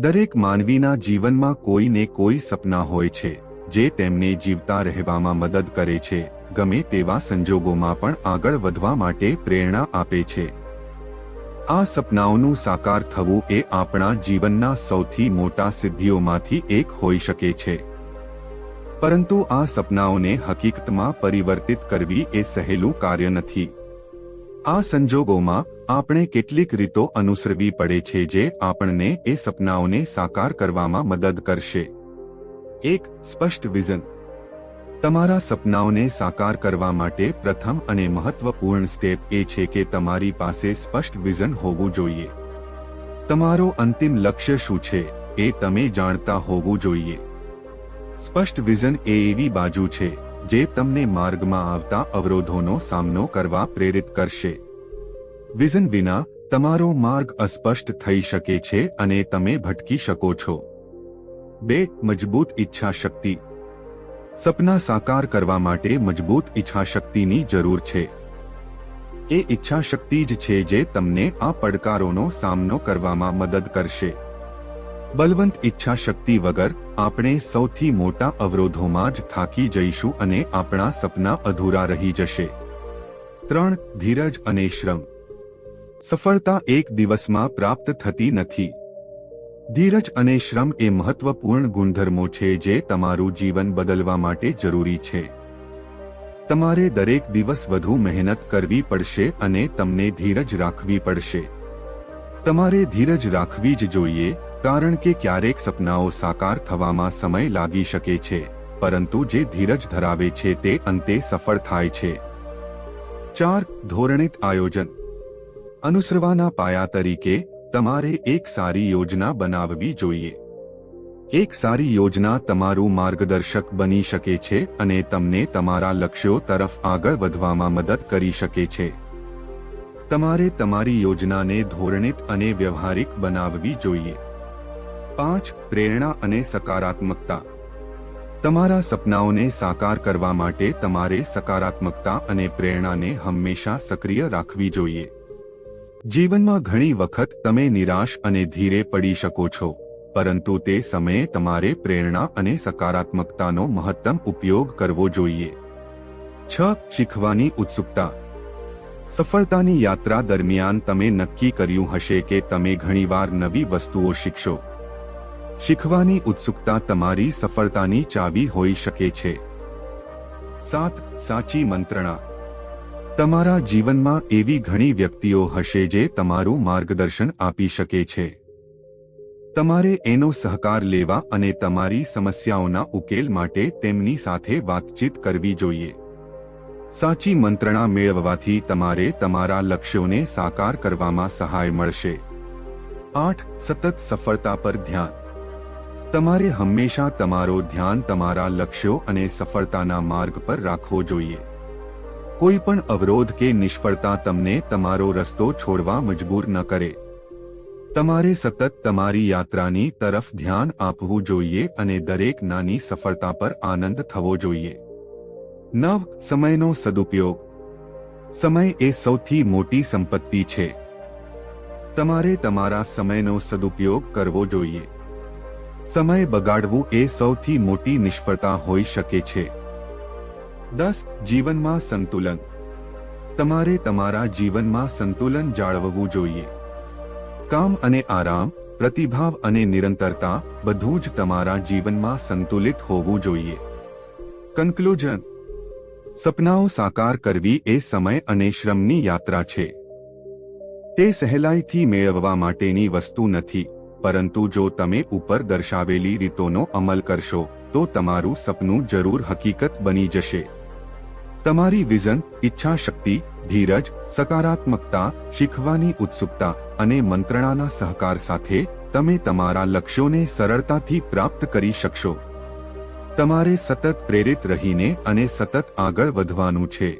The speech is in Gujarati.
દરેક માનવીના જીવનમાં કોઈને કોઈ સપના હોય છે જે તેમને જીવતા રહેવામાં મદદ કરે છે, ગમે તેવા સંજોગોમાં પણ આગળ વધવા માટે પ્રેરણા આપે છે. આ સપનાઓનું સાકાર થવું એ આપણા જીવનના સૌથી મોટા સિદ્ધિઓમાંથી એક હોઈ શકે છે. પરંતુ આ સપનાઓને હકીકતમાં પરિવર્તિત કરવી એ સહેલું કાર્ય નથી. આ સંજોગોમાં આપણે કેટલીક રીતો અનુસરવી પડે છે જે આપણને એ સપનાઓને સાકાર કરવામાં મદદ કરશે. 1. સ્પષ્ટ વિઝન. તમારા સપનાઓને સાકાર કરવા માટે પ્રથમ અને મહત્વપૂર્ણ સ્ટેપ એ છે કે તમારી પાસે સ્પષ્ટ વિઝન હોવું જોઈએ. તમારો અંતિમ લક્ષ્ય શું છે એ તમે જાણતા હોવું જોઈએ. સ્પષ્ટ વિઝન એ એવી બાજુ છે જે તમને માર્ગમાં આવતા અવરોધોનો સામનો કરવા પ્રેરિત કરશે. વિઝન વિના તમારો માર્ગ અસ્પષ્ટ થઈ શકે છે અને તમે ભટકી શકો છો. 2. મજબૂત ઈચ્છાશક્તિ. સપના સાકાર કરવા માટે મજબૂત ઈચ્છાશક્તિની જરૂર છે. એ ઈચ્છાશક્તિ જ છે જે તમને આ પડકારોનો સામનો કરવામાં મદદ કરશે. બલવંત ઈચ્છાશક્તિ વગર આપણે સૌથી મોટા અવરોધોમાં જ થાકી જઈશું અને આપણા સપના અધૂરા રહી જશે. 3. ધીરજ અને શ્રમ. સફળતા એક દિવસમાં પ્રાપ્ત થતી નથી. ધીરજ અને શ્રમ એ મહત્વપૂર્ણ ગુણધર્મો છે જે તમારું જીવન બદલવા માટે જરૂરી છે. તમારે દરેક દિવસ વધુ મહેનત કરવી પડશે અને તમને ધીરજ રાખવી પડશે. તમારે ધીરજ રાખવી જ જોઈએ, કારણ કે ક્યારેક સપનાઓ સાકાર થવામાં સમય લાગી શકે છે, પરંતુ જે ધીરજ ધરાવે છે તે અંતે સફળ થાય છે. 4. ધોરણિત આયોજન. અનુસરવાના પાયા તરીકે તમારે એક સારી યોજના બનાવવી જોઈએ. એક સારી યોજના તમારું માર્ગદર્શક બની શકે છે અને તમને તમારા લક્ષ્યો તરફ આગળ વધવામાં મદદ કરી શકે છે. તમારે તમારી યોજનાને ધોરણિત અને વ્યવહારિક બનાવવી જોઈએ. 5. પ્રેરણા અને સકારાત્મકતા. તમારા સપનાઓને સાકાર કરવા માટે તમારે સકારાત્મકતા અને પ્રેરણાને હંમેશા સક્રિય રાખવી જોઈએ. જીવનમાં ઘણી વખત તમે નિરાશ અને ધીરે પડી શકો છો, પરંતુ તે સમયે તમારે પ્રેરણા અને સકારાત્મકતાનો મહત્તમ ઉપયોગ કરવો જોઈએ. 6. શીખવાની ઉત્સુકતા. સફળતાની યાત્રા દરમિયાન તમે નક્કી કર્યું હશે કે તમે ઘણીવાર નવી વસ્તુઓ શીખશો. શીખવાની ઉત્સુકતા તમારી સફળતાની ચાવી હોઈ શકે છે. 7. સાચી મંત્રણા. તમારા જીવનમાં એવી ઘણી વ્યક્તિઓ હશે જે તમારું માર્ગદર્શન આપી શકે છે. તમારે એનો સહકાર લેવા અને તમારી સમસ્યાઓના ઉકેલ માટે તેમની સાથે વાતચીત કરવી જોઈએ. સાચી મંત્રણા મેળવવાથી તમારે તમારા લક્ષ્યોને સાકાર કરવામાં સહાય મળશે. 8. સતત સફળતા પર ધ્યાન. તમારે હંમેશા તમારો ધ્યાન તમારા લક્ષ્યો અને સફળતાના માર્ગ પર રાખવો જોઈએ. કોઈ પણ અવરોધ કે નિષ્ફળતા તમને તમારો રસ્તો છોડવા મજબૂર ન કરે. તમારે સતત તમારી યાત્રાની તરફ ધ્યાન આપવું જોઈએ અને દરેક નાની સફળતા પર આનંદ થવો જોઈએ. 9. સમયનો સદુપયોગ. સમય એ સૌથી મોટી સંપત્તિ છે. તમારે તમારા સમયનો સદુપયોગ કરવો જોઈએ. સમય બગાડવું એ સૌથી મોટી નિષ્ફળતા હોઈ શકે છે. 10. જીવનમાં સંતુલન. તમારે તમારા જીવનમાં સંતુલન જાળવવું જોઈએ. કામ અને આરામ, પ્રતિભાવ અને નિરંતરતા બધું જ તમારા જીવનમાં સંતુલિત હોવું જોઈએ. કન્ક્લુઝન. સપનાઓ સાકાર કરવી એ સમય અને શ્રમની યાત્રા છે. તે સહેલાઈથી મેળવવા માટેની વસ્તુ નથી, પરંતુ જો તમે ઉપર દર્શાવેલી રીતોનો અમલ કરશો તો તમારું સપનું જરૂર હકીકત બની જશે. તમારી વિઝન, ઈચ્છાશક્તિ, ધીરજ, સકારાત્મકતા, શીખવાની ઉત્સુકતા અને મંત્રણાના સહકાર સાથે તમે તમારા લક્ષ્યોને સરળતાથી પ્રાપ્ત કરી શકશો. તમારે સતત પ્રેરિત રહીને અને સતત આગળ વધવાનું છે.